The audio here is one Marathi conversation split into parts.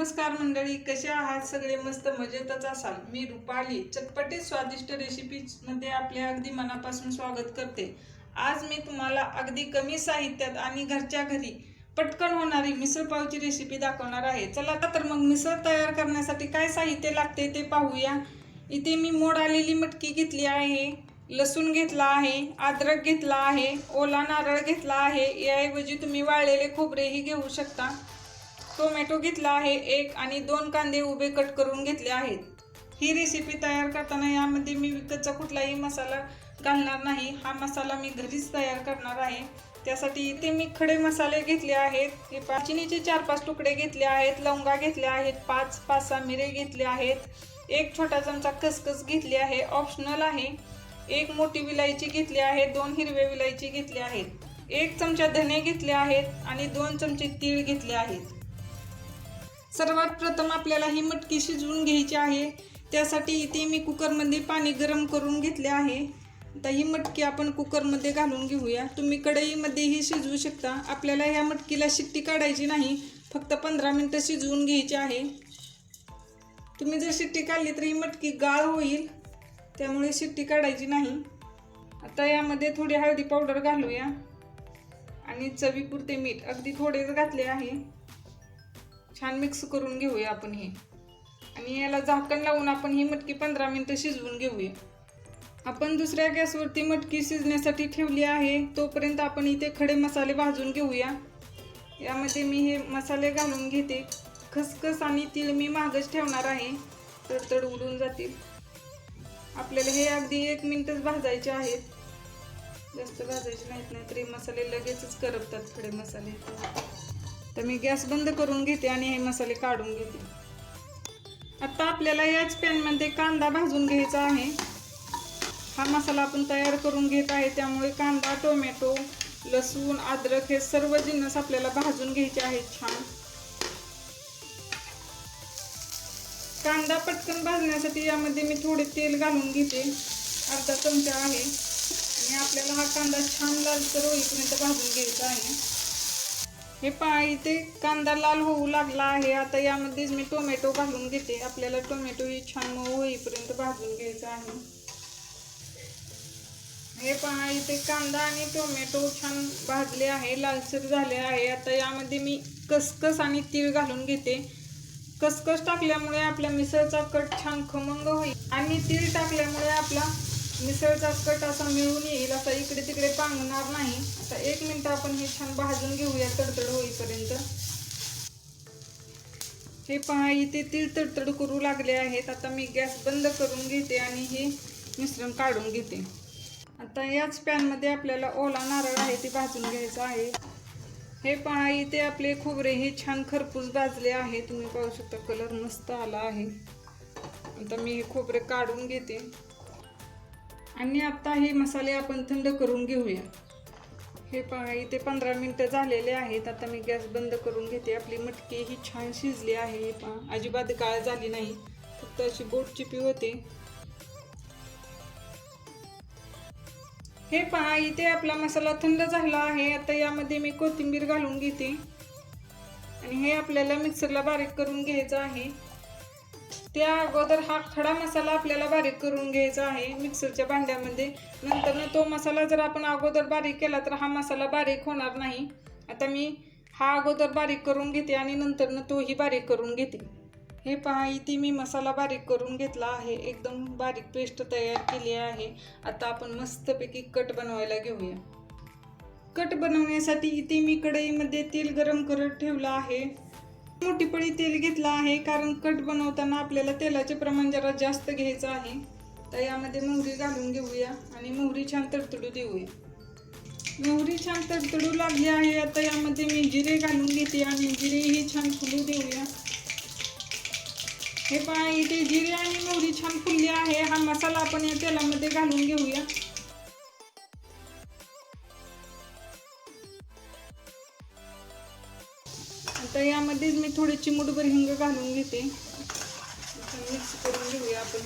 नमस्कार मंडळी, कसे आहात सगळे? मस्त मजेतच असाल। मी रुपाली चटपटीत स्वादिष्ट रेसिपीज मध्ये आपले अगदी मनापासून स्वागत करते। आज मी तुम्हाला अगदी कमी साहित्यात आणि घरच्या घरी पटकन होणारी मिसळ पावची रेसिपी दाखवणार आहे। चला तर मग मिसळ तयार करण्यासाठी काय साहित्य लागते ते पाहूया। इथे मी मोड आलेली मटकी घेतली आहे, लसूण घेतला आहे, अद्रक घेतला आहे, ओला नारळ घेतला आहे, याऐवजी तुम्ही वाळलेले खोबरेही घेऊ शकता। टोमॅटो घेतला आहे एक आणि 2 कांदे उभे कट करून घेतले आहेत। ही रेसिपी तयार करताना यामध्ये मी विकतचा कुठलाही मसाला घालणार नाही। हा मसाला मी घरीच तयार करणार आहे। त्यासाठी इथे मी खडे मसाले घेतले आहेत। हे दालचिनीचे 4-5 तुकडे घेतले आहेत, लवंगा घेतल्या आहेत 5-6 मिरे घेतले आहेत, 1 छोटा चमचा खसखस घेतली आहे, ऑप्शनल आहे, 1 मोठी विलायची घेतली आहे, 2 हिरवे विलायची घेतले आहेत, 1 चमचा धने घेतले आहेत आणि 2 चमचे तीळ घेतले आहेत। सर्वात प्रथम आपल्याला ही मटकी शिजवून घ्यायची आहे। त्यासाठी इथे मी कुकरमध्ये पाणी गरम करून घेतले आहे। आता ही मटकी आपण कुकरमध्ये घालून घेऊया। तुम्ही कढईमध्येही शिजवू शकता। आपल्याला ह्या मटकीला शिट्टी काढायची नाही, फक्त 15 मिनिटं शिजवून घ्यायची आहे। तुम्ही जर शिट्टी काढली तर ही मटकी गाळ होईल, त्यामुळे शिट्टी काढायची नाही। आता यामध्ये थोडी हळदी पावडर घालूया आणि चवीपुरते मीठ अगदी थोडेच घातले आहे। छान मिक्स करून घेऊया आपण हे आणि याला झाकण लावून आपण ही मटकी 15 मिनिटं शिजवून घेऊया। आपण दुसऱ्या गॅसवरती मटकी शिजण्यासाठी ठेवली आहे। तोपर्यंत आपण इथे खडे मसाले भाजून घेऊया। यामध्ये मी हे मसाले घालून घेते। खसखस आणि तीळ मी मागच ठेवणार आहे, तडतड उडून जातील। आपल्याला हे अगदी 1 मिनिटच भाजायचे आहेत, जास्त भाजायचे नाहीत, नाहीतर हे मसाले लगेचच करपतात खडे मसाले। तर मी गॅस बंद करून घेते आणि हे मसाले काढून घेते। आता आपल्याला याच पॅनमध्ये कांदा भाजून घ्यायचा आहे। हा मसाला आपण तयार करून घेत आहे, त्यामुळे कांदा, टोमॅटो, लसूण, अद्रक हे सर्व जिन्नस आपल्याला भाजून घ्यायचे आहेत छान। कांदा पटकन भाजण्यासाठी यामध्ये मी थोडे तेल घालून घेते, अर्धा चमचा आहे, आणि आपल्याला हा कांदा छान लालसर होईपर्यंत भाजून घ्यायचा आहे। हे पहा, इथे कांदा लाल होऊ लागला आहे। आता यामध्येच मी टोमॅटो घालून घेते। आपल्याला टोमॅटो ही छान मऊ होईपर्यंत भाजून घ्यायचा आहे। हे पहा, इथे कांदा आणि टोमॅटो छान भाजले आहे, लालसर झाले आहे। आता यामध्ये मी खसखस आणि तीळ घालून घेते। खसखस टाकल्यामुळे आपल्या मिसळचा कट छान खमंग होईल आणि तीळ टाकल्यामुळे आपला मिसळचा कट असा मिळून येईल, असा इकडे तिकडे पांगणार नाही। आता 1 मिनिट आपण हे छान भाजून घेऊया तडतड होईपर्यंत। हे पहा, इथे तीळ तडतड करू लागले आहेत। आता मी गॅस बंद करून घेते आणि हे मिश्रण काढून घेते। आता याच पॅनमध्ये आपल्याला ओला नारळ आहे ते भाजून घ्यायचं आहे। हे पहा, इथे आपले खोबरे हे छान खरपूस भाजले आहे, तुम्ही पाहू शकता कलर मस्त आला आहे। आता मी हे खोबरे काढून घेते आणि आता हे मसाले आपण थंड करून घेऊया। हे पहा, इथे 15 मिनिटं झालेले आहेत। आता मी गॅस बंद करून घेते। आपली मटकी ही छान शिजली आहे। हे पहा, अजिबात गाळ झाली नाही, फक्त अशी बोट चिपी होते। हे पहा, इथे आपला मसाला थंड झाला आहे। आता यामध्ये मी कोथिंबीर घालून घेते आणि हे आपल्याला मिक्सरला बारीक करून घ्यायचं आहे। त्या अगोदर हा खडा मसाला आपल्याला बारीक करून घ्यायचा आहे मिक्सरच्या भांड्यामध्ये। नंतर तो मसाला जर आपण अगोदर बारीक केला तर हा मसाला बारीक होणार नाही। आता मी हा अगोदर बारीक करून घेते आणि नंतर तोही बारीक करून घेते। हे पहा, इथे मी मसाला बारीक करून घेतला आहे, एकदम बारीक पेस्ट तयार केली आहे। आता आपण मस्तपैकी कट बनवायला घेऊया। कट बनवण्यासाठी इथे मी कढईमध्ये तेल गरम करत ठेवलं आहे। मोठी पळी तेल घेतला आहे, कारण कट बनवताना आपल्याला तेलाचे प्रमाण जरा जास्त घ्यायचं आहे। तर यामध्ये मोहरी घालून घेऊया आणि मोहरी छान तडतडू देऊया। मोहरी छान तडतडू लागली आहे। आता यामध्ये मी जिरे घालून घेते आणि जिरेही छान फुलू देऊया। हे पहा, इथे जिरे आणि मोहरी छान फुलली आहे। हा मसाला आपण या तेलामध्ये घालून घेऊया। आता यामध्येच मी थोडी चिमूटभर हिंग घालून घेते, मिक्स करून घेऊया आपण।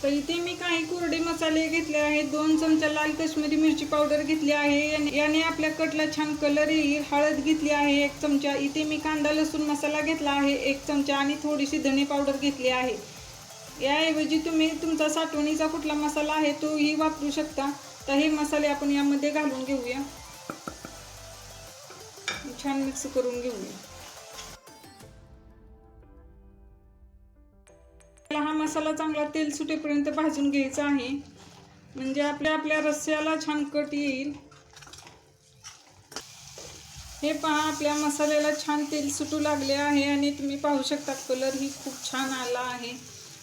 तर इथे मी काही कोरडे मसाले घेतले आहेत. 2 चमचा लाल काश्मीरी मिरची पावडर घेतली आहे, याने आपल्या कटला छान कलर येईल. हळद घेतली आहे 1 चमचा. इथे मी कांदा लसूण मसाला घेतला आहे 1 चमचा आणि थोडीशी धणे पावडर घेतली आहे. याऐवजी तुम्ही तुमचा साठवणीचा कुठला मसाला आहे तोही वापरू शकता. तर हे मसाले आपण यामध्ये घालून घेऊया, छान मिक्स करून घेऊया. हा मसाला चांगला तेल सुटेपर्यंत भाजून घ्यायचा आहे, म्हणजे आपल्या रस्स्याला छान कट येईल. हे पहा, आपल्या मसाल्याला छान तेल सुटू लागले आहे आणि तुम्ही पाहू शकता कलर ही खूप छान आला आहे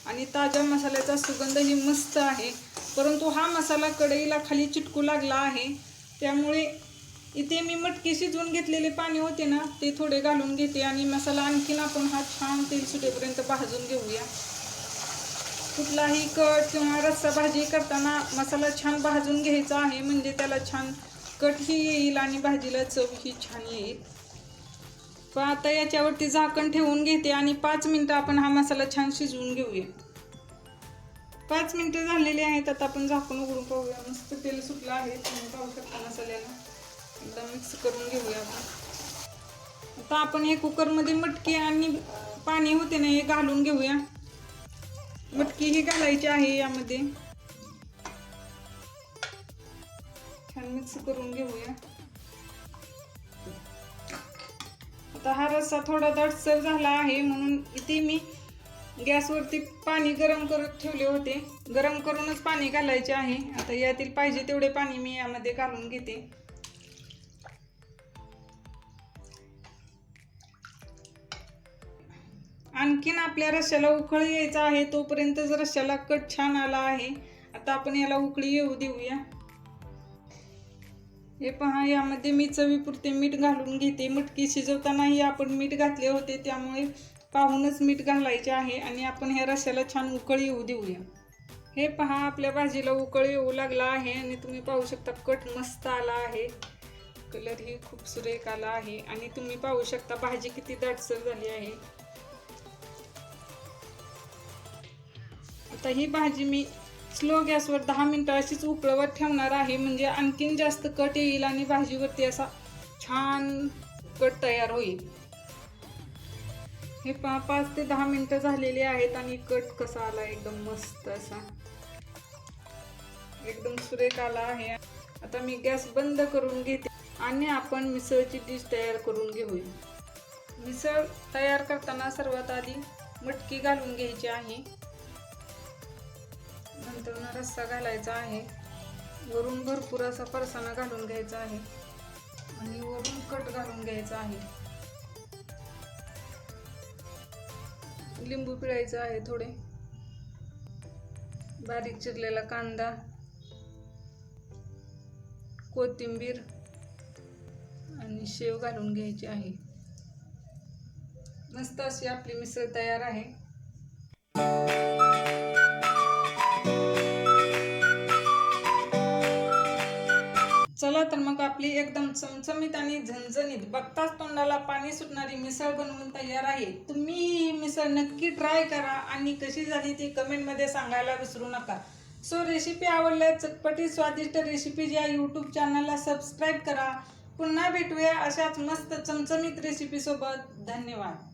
आणि ताज्या मसाल्याचा सुगंधही मस्त आहे. परंतु हा मसाला कढईला खाली चिटकू लागला आहे, त्यामुळे इथे मी मटकी शिजवून घेतलेले पाणी होते ना ते थोडे घालून घेते आणि मसाला आणखीन आपण हा छान तेल सुटेपर्यंत भाजून घेऊया. कुठलाही कट किंवा रस्सा भाजी करताना मसाला छान भाजून घ्यायचा आहे, म्हणजे त्याला छान कटही येईल आणि भाजीला चवही छान येईल. पण आता याच्यावरती झाकण ठेवून घेते आणि 5 मिनिटं आपण हा मसाला छान शिजवून घेऊया. 5 मिनिटं झालेली आहेत. आता आपण झाकण उघडून पाहूया. मस्त तेल सुटलं आहे, तुम्ही पाहू शकता. मसाल्याला एकदा मिक्स करून घेऊया आपण. आता आपण हे कुकरमध्ये मटकी आणि पाणी होते ना हे घालून घेऊया. मटकी ही घालायची आहे यामध्ये, छान मिक्स करून घेऊया. आता हा रस्सा थोडा दाटसर झाला आहे, म्हणून इथे मी गॅसवरती पाणी गरम करत ठेवले होते. गरम करूनच पाणी घालायचे आहे. आता यातील पाहिजे तेवढे पाणी मी यामध्ये घालून घेते. आणखीन आपल्या रश्श्याला उकळी यायचा आहे, तोपर्यंत जर रश्श्याला कट छान आला आहे. आता आपण याला उकळी येऊ देऊया. हे पहा, यामध्ये मी चवीपुरते मीठ घालून घेते. मटकी शिजवतानाही आपण मीठ घातले होते, त्यामुळे पाहूनच मीठ घालायचे आहे आणि आपण ह्या रश्श्याला छान उकळी येऊ देऊया. हे पहा, आपल्या भाजीला उकळी येऊ लागला आहे आणि तुम्ही पाहू शकता कट मस्त आला आहे. कलर ही खूप सुरेख आला आहे आणि तुम्ही पाहू शकता भाजी किती दाटसर झाली आहे. आता ही भाजी मी स्लो गॅसवर 10 मिनिटं अशीच उकळवत ठेवणार आहे, म्हणजे आणखीन जास्त कट येईल आणि भाजीवरती असा छान कट तयार होईल. हे 5 ते 10 मिनिटं झालेली आहेत आणि कट कसा आला, एकदम मस्त असा, एकदम सुरेख आला आहे. आता मी गॅस बंद करून घेते आणि आपण मिसळची डिश तयार करून घेऊया. मिसळ तयार करताना सर्वात आधी मटकी घालून घ्यायची आहे, नंतर रस्सा घालायचा आहे, वरून भरपूर असा फरसाणा घालून घ्यायचा आहे आणि वरून कट घालून घ्यायचा आहे. लिंबू पिळायचं आहे, थोडे बारीक चिरलेला कांदा, कोथिंबीर आणि शेव घालून घ्यायची आहे. मस्त अशी आपली मिसळ तयार आहे. चला तर मग आपली एकदम चमचमीत आणि झणझणीत, बघताच तोंडाला पाणी सुटणारी मिसळ बनवून तयार आहे. तुम्ही ही मिसळ नक्की ट्राय करा आणि कशी झाली ती कमेंटमध्ये सांगायला विसरू नका. सो रेसिपी आवडल्यास चटपटी स्वादिष्ट रेसिपीज या यूट्यूब चॅनलला सबस्क्राईब करा. पुन्हा भेटूया अशाच मस्त चमचमीत रेसिपी सोबत. धन्यवाद.